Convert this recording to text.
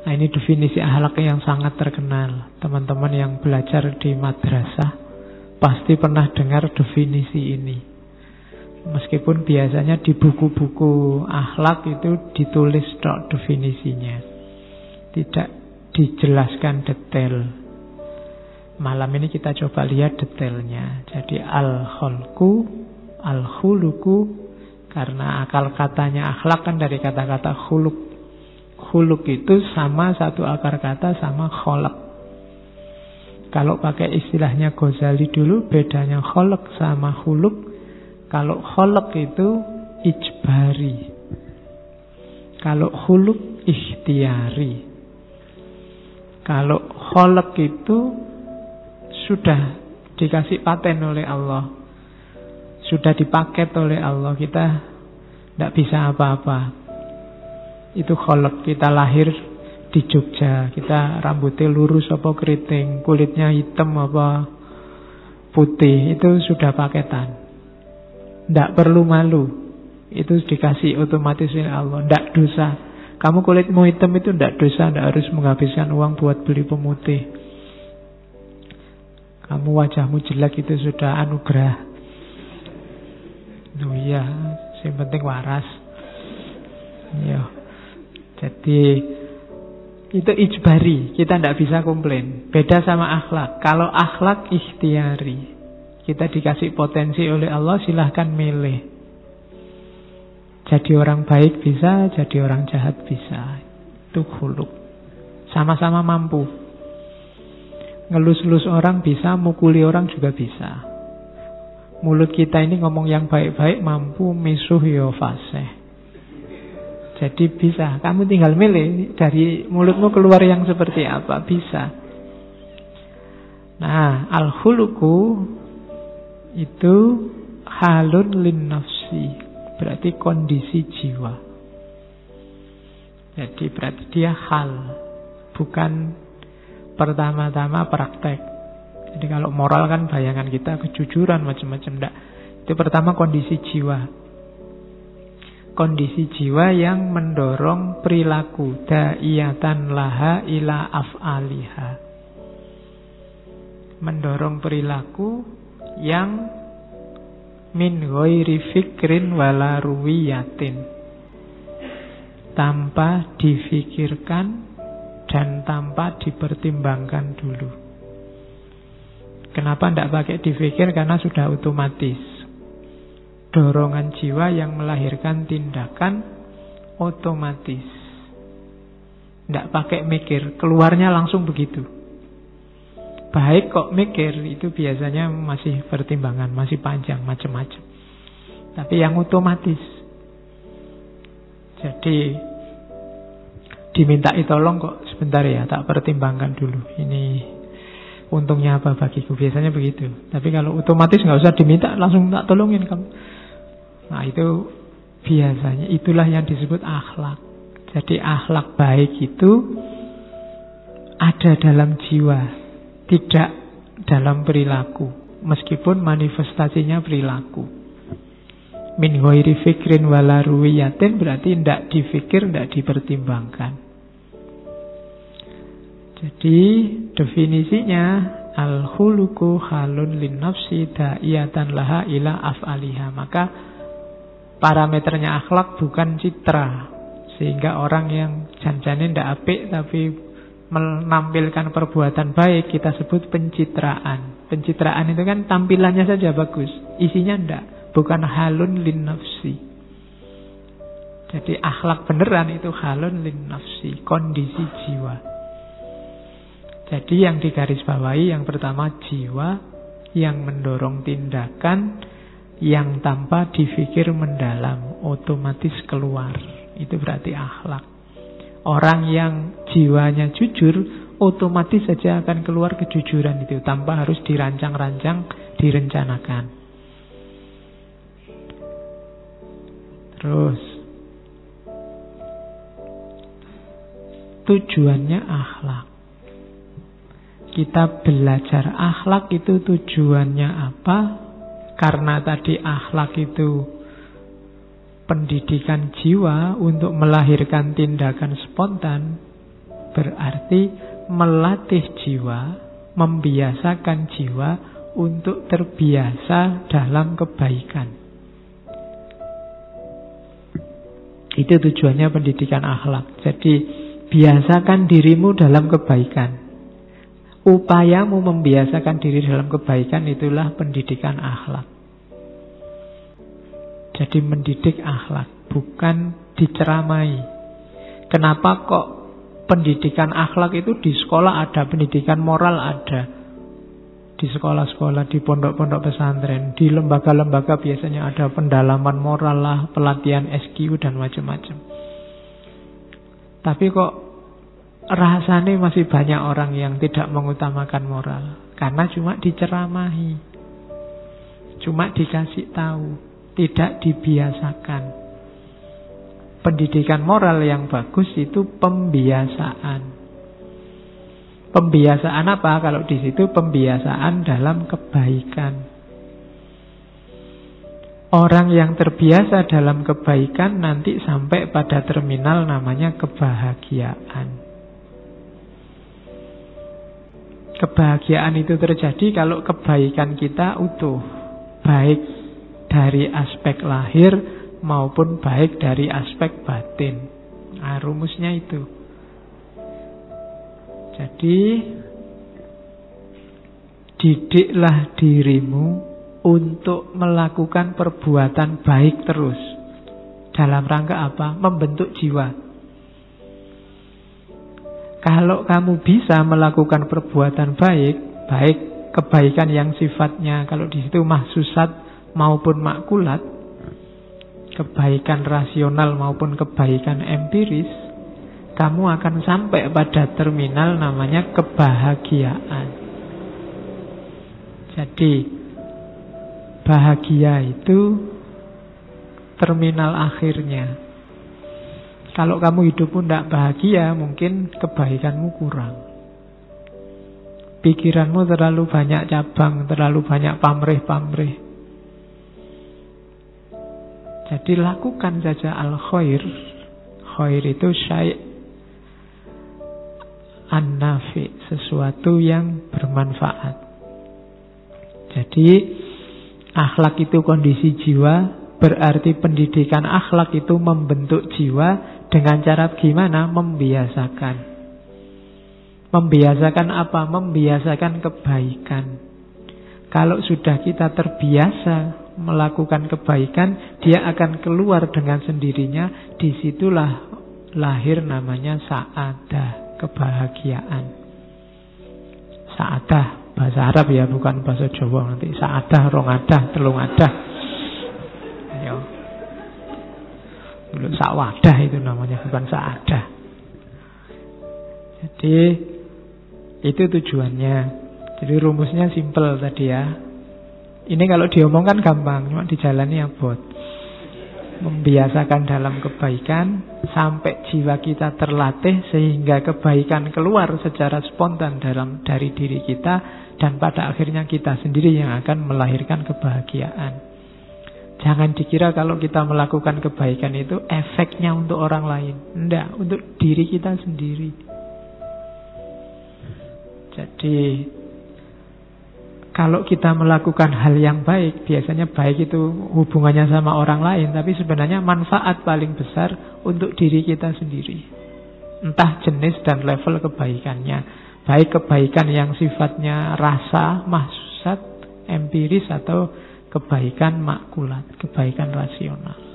Nah, ini definisi akhlak yang sangat terkenal. Teman-teman yang belajar di madrasah pasti pernah dengar definisi ini. Meskipun biasanya di buku-buku akhlak itu ditulis tok definisinya, tidak dijelaskan detail. Malam ini kita coba lihat detailnya. Jadi al-kholqu, al-khuluku, karena akal katanya akhlak kan dari kata-kata khuluk. Khuluk itu sama satu akar kata sama kholak. Kalau pakai istilahnya Ghazali dulu, bedanya kholak sama khuluk. Kalau kholak itu ijbari, kalau khuluk ikhtiari. Kalau kholak itu sudah dikasih paten oleh Allah, sudah dipaket oleh Allah, kita tidak bisa apa-apa. Itu kholak. Kita lahir di Jogja, kita rambutnya lurus apa keriting, kulitnya hitam apa putih, itu sudah paketan. Tidak perlu malu, itu dikasih otomatis oleh Allah. Tidak dosa. Kamu kulitmu hitam itu tidak dosa, tidak harus menghabiskan uang buat beli pemutih. Kamu wajahmu jelek itu sudah anugerah. Oh iya, yang penting waras. Ya. Jadi itu ijbari, kita tidak bisa komplain. Beda sama akhlak. Kalau akhlak ikhtiari, kita dikasih potensi oleh Allah, silahkan milih. Jadi orang baik bisa, jadi orang jahat bisa. Itu khuluk. Sama-sama mampu. Ngelus-elus orang bisa, mukuli orang juga bisa. Mulut kita ini ngomong yang baik-baik mampu, misuh yo fasih. Jadi bisa, kamu tinggal milih dari mulutmu keluar yang seperti apa, bisa. Nah, al-khuluku itu halun lin nafsi, berarti kondisi jiwa. Jadi berarti dia hal, bukan pertama-tama praktek. Jadi kalau moral kan bayangan kita kejujuran macam-macam, enggak. Itu pertama kondisi jiwa. Kondisi jiwa yang mendorong perilaku da'iyatan laha ila af'aliha. Mendorong perilaku yang min ghairi fikrin wala ruwiyatin, tanpa difikirkan dan tanpa dipertimbangkan dulu. Kenapa tidak pakai difikir? Karena sudah otomatis. Dorongan jiwa yang melahirkan tindakan otomatis. Tidak pakai mikir, keluarnya langsung begitu. Baik kok mikir, itu biasanya masih pertimbangan, masih panjang, macam-macam. Tapi yang otomatis. Jadi dimintai tolong kok sebentar ya, tak pertimbangkan dulu. Ini untungnya apa bagiku, biasanya begitu. Tapi kalau otomatis nggak usah diminta, langsung tak tolongin kamu. Nah itu biasanya, itulah yang disebut akhlak. Jadi akhlak baik itu ada dalam jiwa, tidak dalam perilaku, meskipun manifestasinya perilaku. Min ghairi fikrin wala ruwiyatin, berarti tidak difikir, tidak dipertimbangkan. Jadi definisinya al-khuluku halun lin nafsi da'iyatan laha ila af'aliha. Maka parameternya akhlak bukan citra, sehingga orang yang janjane ndak apik tapi menampilkan perbuatan baik kita sebut pencitraan. Pencitraan itu kan tampilannya saja bagus, isinya ndak, bukan halun lin nafsi. Jadi akhlak beneran itu halun lin nafsi, kondisi jiwa. Jadi yang digarisbawahi yang pertama jiwa yang mendorong tindakan yang tanpa difikir mendalam, otomatis keluar. Itu berarti akhlak. Orang yang jiwanya jujur, otomatis saja akan keluar kejujuran itu, tanpa harus dirancang-rancang, direncanakan. Terus tujuannya akhlak. Kita belajar akhlak itu tujuannya apa? Karena tadi akhlak itu pendidikan jiwa untuk melahirkan tindakan spontan, berarti melatih jiwa, membiasakan jiwa untuk terbiasa dalam kebaikan. Itu tujuannya pendidikan akhlak. Jadi biasakan dirimu dalam kebaikan. Upayamu membiasakan diri dalam kebaikan itulah pendidikan akhlak. Jadi mendidik akhlak, bukan diceramai. Kenapa kok pendidikan akhlak itu di sekolah ada, pendidikan moral ada. Di sekolah-sekolah, di pondok-pondok pesantren, di lembaga-lembaga biasanya ada pendalaman moral lah, pelatihan SQ dan macam-macam. Tapi kok rasanya masih banyak orang yang tidak mengutamakan moral. Karena cuma diceramahi, cuma dikasih tahu, tidak dibiasakan. Pendidikan moral yang bagus itu pembiasaan. Pembiasaan apa? Kalau di situ pembiasaan dalam kebaikan. Orang yang terbiasa dalam kebaikan nanti sampai pada terminal namanya kebahagiaan. Kebahagiaan itu terjadi kalau kebaikan kita utuh, baik dari aspek lahir maupun baik dari aspek batin. Nah, rumusnya itu. Jadi didiklah dirimu untuk melakukan perbuatan baik terus. Dalam rangka apa? Membentuk jiwa. Kalau kamu bisa melakukan perbuatan baik, baik kebaikan yang sifatnya kalau di situ mahsusat maupun makulat, kebaikan rasional maupun kebaikan empiris, kamu akan sampai pada terminal namanya kebahagiaan. Jadi bahagia itu terminal akhirnya. Kalau kamu hidupmu tidak bahagia, mungkin kebaikanmu kurang. Pikiranmu terlalu banyak cabang, terlalu banyak pamrih-pamrih. Jadi lakukan saja al-khair. Khair itu syai' an-nafi, sesuatu yang bermanfaat. Jadi akhlak itu kondisi jiwa, berarti pendidikan akhlak itu membentuk jiwa dengan cara gimana? Membiasakan. Membiasakan apa? Membiasakan kebaikan. Kalau sudah kita terbiasa melakukan kebaikan, dia akan keluar dengan sendirinya. Disitulah lahir namanya sa'adah, kebahagiaan. Sa'adah, bahasa Arab ya, bukan bahasa Jawa nanti. Sa'adah, rongadah, telungadah. Dulu sa'wadah itu namanya, bukan sa'adah. Jadi itu tujuannya. Jadi rumusnya simple tadi ya. Ini kalau diomongkan gampang, cuma dijalani abot. Membiasakan dalam kebaikan sampai jiwa kita terlatih sehingga kebaikan keluar secara spontan dari diri kita, dan pada akhirnya kita sendiri yang akan melahirkan kebahagiaan. Jangan dikira kalau kita melakukan kebaikan itu efeknya untuk orang lain. Tidak, untuk diri kita sendiri. Jadi kalau kita melakukan hal yang baik, biasanya baik itu hubungannya sama orang lain, tapi sebenarnya manfaat paling besar untuk diri kita sendiri. Entah jenis dan level kebaikannya. Baik kebaikan yang sifatnya rasa, mahsusat, empiris, atau kebaikan makulat, kebaikan rasional.